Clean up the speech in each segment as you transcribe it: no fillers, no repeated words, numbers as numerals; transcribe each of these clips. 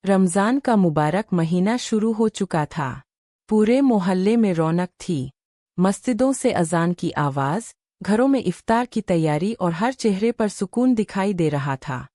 रमज़ान का मुबारक महीना शुरू हो चुका था। पूरे मोहल्ले में रौनक थी। मस्जिदों से अज़ान की आवाज़, घरों में इफ्तार की तैयारी और हर चेहरे पर सुकून दिखाई दे रहा था।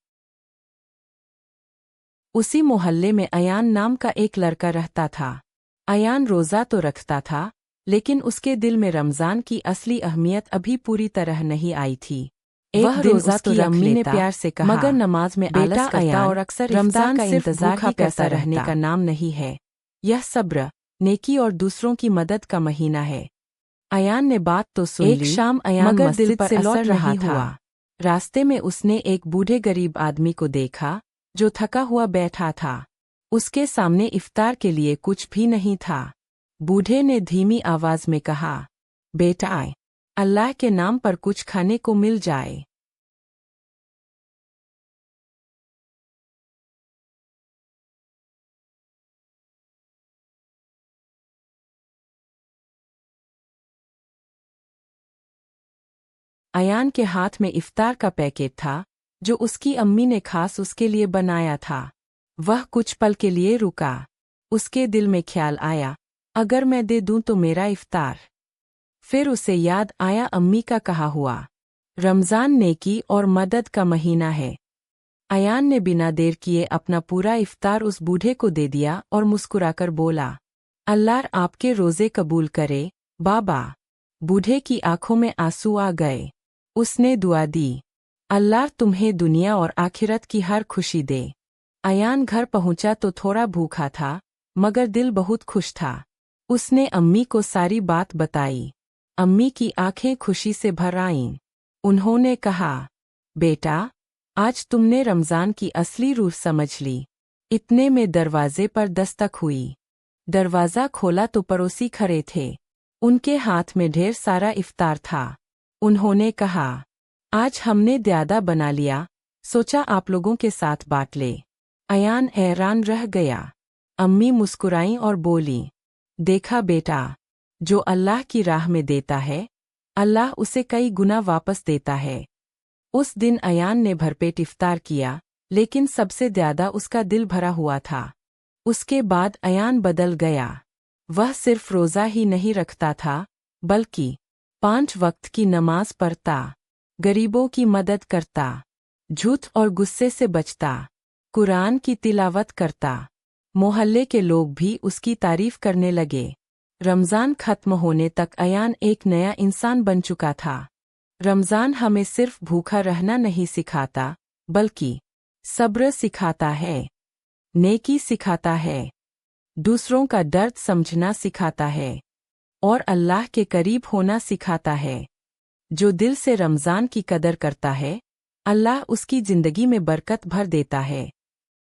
उसी मोहल्ले में अयान नाम का एक लड़का रहता था। अयान रोज़ा तो रखता था, लेकिन उसके दिल में रमज़ान की असली अहमियत अभी पूरी तरह नहीं आई थी। एक दिन उसकी अम्मी ने प्यार से कहा, मगर नमाज में आलस करता और अक्सर रमज़ान का इंतज़ार ही करता रहने का नाम नहीं है। यह सब्र, नेकी और दूसरों की मदद का महीना है। अयान ने बात तो सुन ली, एक शाम अयान मगर दिल पर लौट रहा था। रास्ते में उसने एक बूढ़े गरीब आदमी को देखा, जो थका हुआ बैठा था। उसके सामने इफ्तार के लिए कुछ भी नहीं था। बूढ़े ने धीमी आवाज में कहा, बेटा, अल्लाह के नाम पर कुछ खाने को मिल जाए। अयान के हाथ में इफ्तार का पैकेट था, जो उसकी अम्मी ने खास उसके लिए बनाया था। वह कुछ पल के लिए रुका। उसके दिल में ख्याल आया, अगर मैं दे दूं तो मेरा इफ्तार। फिर उसे याद आया अम्मी का कहा हुआ, रमज़ान नेकी और मदद का महीना है। अयान ने बिना देर किए अपना पूरा इफ्तार उस बूढ़े को दे दिया और मुस्कुराकर बोला, अल्लाह आपके रोज़े कबूल करे, बाबा। बूढ़े की आंखों में आंसू आ गए। उसने दुआ दी, अल्लाह तुम्हें दुनिया और आखिरत की हर खुशी दे। अयान घर पहुंचा तो थोड़ा भूखा था, मगर दिल बहुत खुश था। उसने अम्मी को सारी बात बताई। अम्मी की आंखें खुशी से भर आईं। उन्होंने कहा, बेटा, आज तुमने रमज़ान की असली रूह समझ ली। इतने में दरवाजे पर दस्तक हुई। दरवाज़ा खोला तो पड़ोसी खड़े थे। उनके हाथ में ढेर सारा इफ्तार था। उन्होंने कहा, आज हमने ज़्यादा बना लिया, सोचा आप लोगों के साथ बांट ले। अयान हैरान रह गया। अम्मी मुस्कुराईं और बोली, देखा बेटा, जो अल्लाह की राह में देता है, अल्लाह उसे कई गुना वापस देता है। उस दिन अयान ने भरपेट इफ्तार किया, लेकिन सबसे ज़्यादा उसका दिल भरा हुआ था। उसके बाद अयान बदल गया। वह सिर्फ रोज़ा ही नहीं रखता था, बल्कि 5 वक्त की नमाज पढ़ता, गरीबों की मदद करता, झूठ और गुस्से से बचता, कुरान की तिलावत करता। मोहल्ले के लोग भी उसकी तारीफ करने लगे। रमज़ान खत्म होने तक अयान एक नया इंसान बन चुका था। रमज़ान हमें सिर्फ भूखा रहना नहीं सिखाता, बल्कि सब्र सिखाता है, नेकी सिखाता है, दूसरों का दर्द समझना सिखाता है, और अल्लाह के करीब होना सिखाता है। जो दिल से रमज़ान की कदर करता है, अल्लाह उसकी ज़िंदगी में बरकत भर देता है।